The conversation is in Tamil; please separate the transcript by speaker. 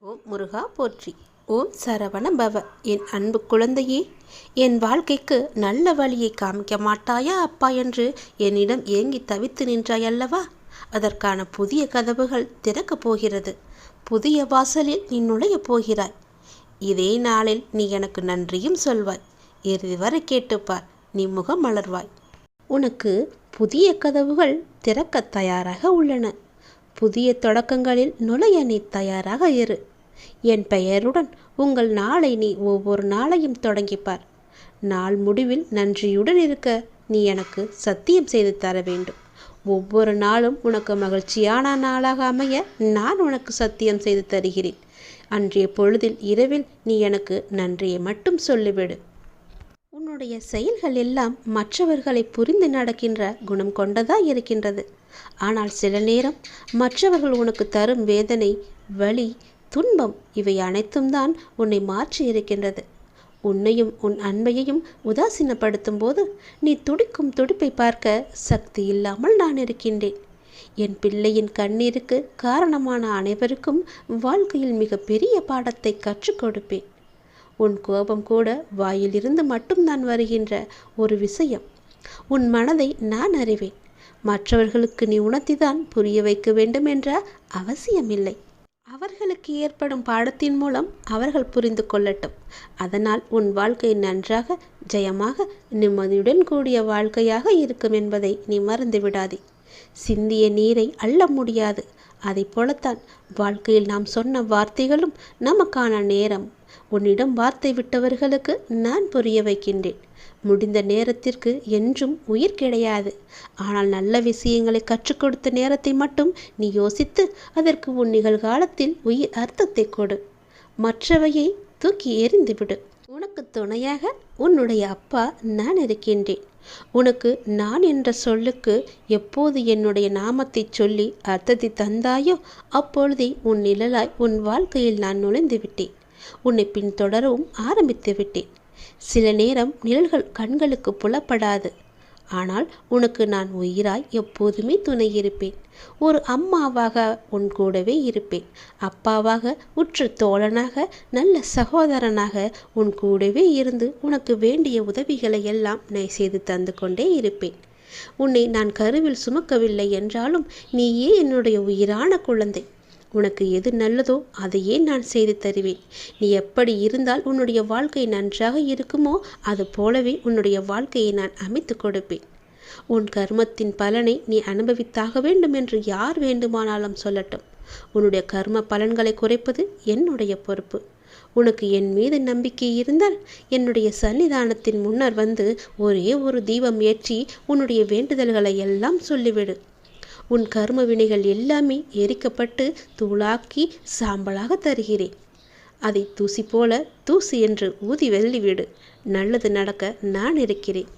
Speaker 1: ஓம் முருகா போற்றி. ஓம் சரவண பவ. என் அன்பு குழந்தையே, என் வாழ்க்கைக்கு நல்ல வழியை காமிக்க மாட்டாயா அப்பா என்று என்னிடம் ஏங்கி தவித்து நின்றாய் அல்லவா? அதற்கான புதிய கதவுகள் திறக்கப் போகிறது. புதிய வாசலில் நீ நுழையப் போகிறாய். இதே நாளில் நீ எனக்கு நன்றியும் சொல்வாய். இறுதி வரை கேட்டுப்பார், நீ முகம் மலர்வாய். உனக்கு புதிய கதவுகள் திறக்க தயாராக உள்ளன. புதிய தொடக்கங்களில் நுழைய நீ தயாராக இரு. என் பெயருடன் உங்கள் நாளை நீ ஒவ்வொரு நாளையும் தொடங்கிப்பார். நாள் முடிவில் நன்றியுடன் இருக்க நீ எனக்கு சத்தியம் செய்து தர வேண்டும். ஒவ்வொரு நாளும் உனக்கு மகிழ்ச்சியான நாளாக அமைய நான் உனக்கு சத்தியம் செய்து தருகிறேன். அன்றைய பொழுதில் இரவில் நீ எனக்கு நன்றியை மட்டும் சொல்லிவிடு. உன்னுடைய செயல்கள் எல்லாம் மற்றவர்களை புரிந்து நடக்கின்ற குணம் கொண்டதாக இருக்கின்றது. ஆனால் சில நேரம் மற்றவர்கள் உனக்கு தரும் வேதனை, வலி, துன்பம் இவை அனைத்தும் தான் உன்னை மாற்றி இருக்கின்றது. உன்னையும் உன் அன்பையையும் உதாசீனப்படுத்தும் போது நீ துடிக்கும் துடிப்பை பார்க்க சக்தி இல்லாமல் நான் இருக்கின்றேன். என் பிள்ளையின் கண்ணீருக்கு காரணமான அனைவருக்கும் வாழ்க்கையில் மிக பெரிய பாடத்தை கற்றுக் கொடுப்பேன். உன் கோபம் கூட வாயிலிருந்து மட்டும்தான் வருகின்ற ஒரு விஷயம். உன் மனதை நான் அறிவேன். மற்றவர்களுக்கு நீ உணர்த்திதான் புரிய வைக்க வேண்டும் என்ற அவசியமில்லை. அவர்களுக்கு ஏற்படும் பாடத்தின் மூலம் அவர்கள் புரிந்து கொள்ளட்டும். அதனால் உன் வாழ்க்கை நன்றாக, ஜெயமாக, நிம்மதியுடன் கூடிய வாழ்க்கையாக இருக்கும் என்பதை நீ மறந்து விடாதே. சிந்திய நீரை அள்ள முடியாது. அதை போலத்தான் வாழ்க்கையில் நாம் சொன்ன வார்த்தைகளும் நமக்கான நேரம். உன்னிடம் வார்த்தை விட்டவர்களுக்கு நான் புரிய வைக்கின்றேன். முடிந்த நேரத்திற்கு என்றும் உயிர் கிடையாது. ஆனால் நல்ல விஷயங்களை கற்றுக் கொடுத்த நேரத்தை மட்டும் நீ யோசித்து அதற்கு உன் நிகழ்காலத்தில் உயிர் அர்த்தத்தை கொடு. மற்றவையை தூக்கி எறிந்துவிடு. உனக்கு துணையாக உன்னுடைய அப்பா நான் இருக்கின்றேன். உனக்கு நான் என்ற சொல்லுக்கு எப்போது என்னுடைய நாமத்தை சொல்லி அர்த்தத்தை தந்தாயோ அப்பொழுதே உன் நிழலாய் உன் வாழ்க்கையில் நான் நுழைந்து விட்டேன். உன்னை பின்தொடரவும் ஆரம்பித்து விட்டேன். சில நேரம் நிழல்கள் கண்களுக்கு புலப்படாது. ஆனால் உனக்கு நான் உயிராய் எப்போதுமே துணை இருப்பேன். ஒரு அம்மாவாக உன் கூடவே இருப்பேன். அப்பாவாக, உற்ற தோழனாக, நல்ல சகோதரனாக உன் கூடவே இருந்து உனக்கு வேண்டிய உதவிகளை எல்லாம் நான் செய்து தந்து கொண்டே இருப்பேன். உன்னை நான் கருவில் சுமக்கவில்லை என்றாலும் நீயே என்னுடைய உயிரான குழந்தை. உனக்கு எது நல்லதோ அதையே நான் செய்து தருவேன். நீ எப்படி இருந்தால் உன்னுடைய வாழ்க்கை நன்றாக இருக்குமோ அது போலவே உன்னுடைய வாழ்க்கையை நான் அமைத்து கொடுப்பேன். உன் கர்மத்தின் பலனை நீ அனுபவித்தாக வேண்டும் என்று யார் வேண்டுமானாலும் சொல்லட்டும். உன்னுடைய கர்ம பலன்களை குறைப்பது என்னுடைய பொறுப்பு. உனக்கு என் மீது நம்பிக்கை இருந்தால் என்னுடைய சன்னிதானத்தின் முன்னர் வந்து ஒரே ஒரு தீபம் ஏற்றி உன்னுடைய வேண்டுதல்களை எல்லாம் சொல்லிவிடு. உன் கர்ம வினைகள் எல்லாமே எரிக்கப்பட்டு தூளாக்கி சாம்பலாக தருகிறேன். அதை தூசி போல தூசி என்று ஊதி வெள்ளிவிடு. நல்லது நடக்க நான் இருக்கிறேன்.